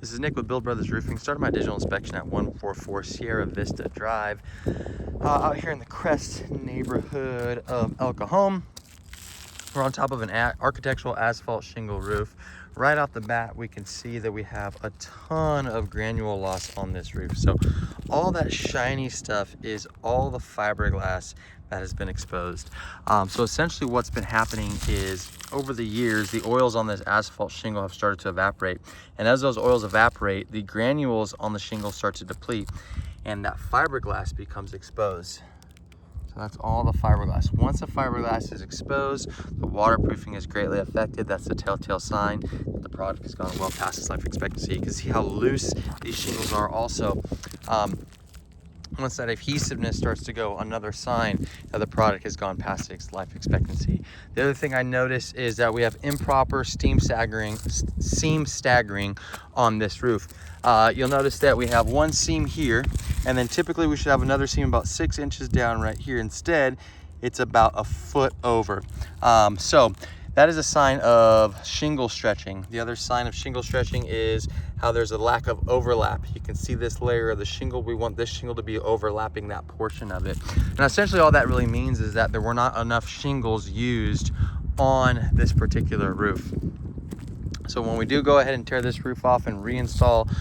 This is Nick with Build Brothers Roofing. Started my digital inspection at 144 Sierra Vista Drive, out here in the Crest neighborhood of El Cajon. We're on top of an architectural asphalt shingle roof. Right off the bat, we can see that we have a ton of granule loss on this roof. So all that shiny stuff is all the fiberglass that has been exposed. So essentially what's been happening is over the years, the oils on this asphalt shingle have started to evaporate. And as those oils evaporate, the granules on the shingle start to deplete and that fiberglass becomes exposed. So that's all the fiberglass. Once the fiberglass is exposed, the waterproofing is greatly affected. That's the telltale sign that the product has gone well past its life expectancy. You can see how loose these shingles are also. Once that adhesiveness starts to go, another sign that the product has gone past its life expectancy. The other thing I notice is that we have improper seam staggering on this roof. You'll notice that we have one seam here, and then typically we should have another seam about 6 inches down right here. Instead, it's about a foot over. So that is a sign of shingle stretching. The other sign of shingle stretching is how there's a lack of overlap. You can see this layer of the shingle. We want this shingle to be overlapping that portion of it. And essentially all that really means is that there were not enough shingles used on this particular roof. So when we do go ahead and tear this roof off and reinstall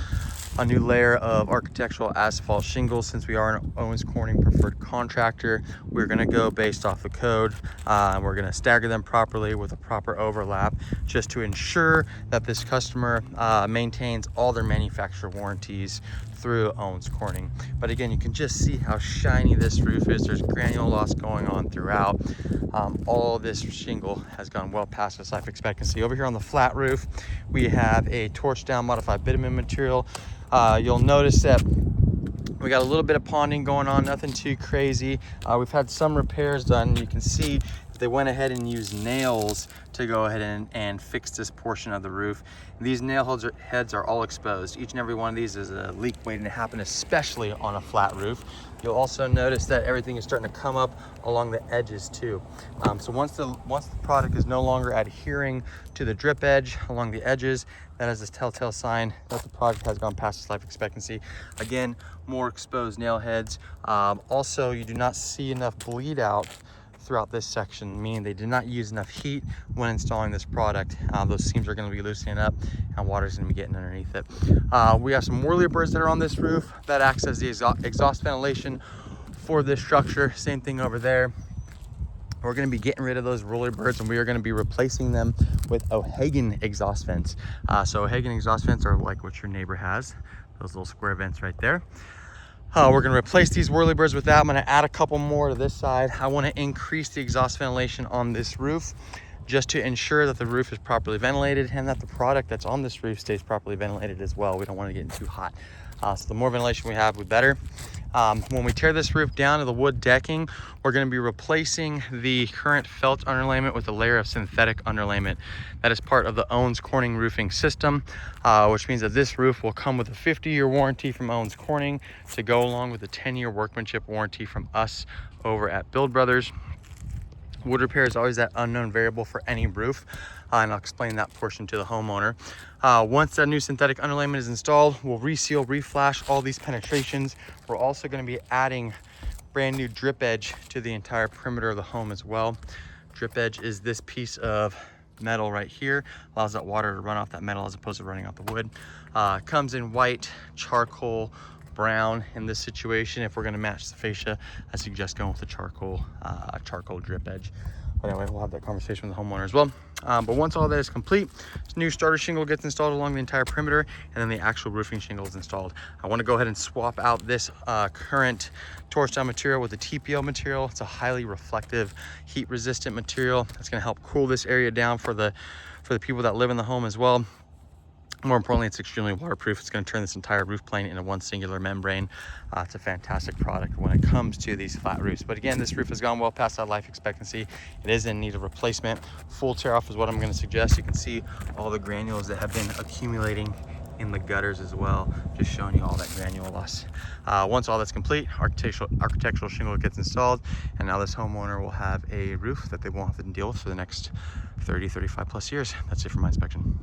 a new layer of architectural asphalt shingles, since we are an Owens Corning preferred contractor, we're going to go based off the code. We're going to stagger them properly with a proper overlap, just to ensure that this customer maintains all their manufacturer warranties through Owens Corning. But again, you can just see how shiny this roof is. There's granule loss going on throughout. All of this shingle has gone well past its life expectancy. Over here on the flat roof, we have a torch down modified bitumen material. You'll notice that we got a little bit of ponding going on, nothing too crazy. We've had some repairs done. You can see they went ahead and used nails to go ahead and fix this portion of the roof. These nail heads are all exposed. Each and every one of these is a leak waiting to happen, especially on a flat roof. You'll also notice that everything is starting to come up along the edges too. So once the product is no longer adhering to the drip edge along the edges, that is a telltale sign that the product has gone past its life expectancy. Again, more exposed nail heads. Also, you do not see enough bleed out throughout this section, meaning they did not use enough heat when installing this product. Those seams are going to be loosening up and water is going to be getting underneath it. We have some whirlybirds that are on this roof that acts as the exhaust ventilation for this structure. Same thing over there. We're going to be getting rid of those whirlybirds and we are going to be replacing them with O'Hagan exhaust vents. So O'Hagan exhaust vents are like what your neighbor has, those little square vents right there. We're going to replace these whirlybirds with that. I'm going to add a couple more to this side. I want to increase the exhaust ventilation on this roof just to ensure that the roof is properly ventilated and that the product that's on this roof stays properly ventilated as well. We don't want to get too hot. So the more ventilation we have, the better. When we tear this roof down to the wood decking, we're going to be replacing the current felt underlayment with a layer of synthetic underlayment. That is part of the Owens Corning roofing system, which means that this roof will come with a 50-year warranty from Owens Corning to go along with a 10-year workmanship warranty from us over at Build Brothers. Wood repair is always that unknown variable for any roof, and I'll explain that portion to the homeowner. Once that new synthetic underlayment is installed, we'll reseal, reflash all these penetrations. We're also going to be adding brand new drip edge to the entire perimeter of the home as well. Drip edge is this piece of metal right here, allows that water to run off that metal as opposed to running off the wood. Comes in white, charcoal, brown. In this situation, if we're going to match the fascia, I suggest going with the charcoal drip edge. But anyway, we'll have that conversation with the homeowner as well. But once all that is complete, this new starter shingle gets installed along the entire perimeter, and then the actual roofing shingle is installed. I want to go ahead and swap out this current torch down material with the TPO material. It's a highly reflective, heat resistant material that's going to help cool this area down for the people that live in the home as well. More importantly, it's extremely waterproof. It's going to turn this entire roof plane into one singular membrane. It's a fantastic product when it comes to these flat roofs. But again, this roof has gone well past that life expectancy. It is in need of replacement. Full tear off is what I'm going to suggest. You can see all the granules that have been accumulating in the gutters as well, just showing you all that granule loss. Once all that's complete, architectural shingle gets installed, and now this homeowner will have a roof that they won't have to deal with for the next 30-35 plus years. That's it for my inspection.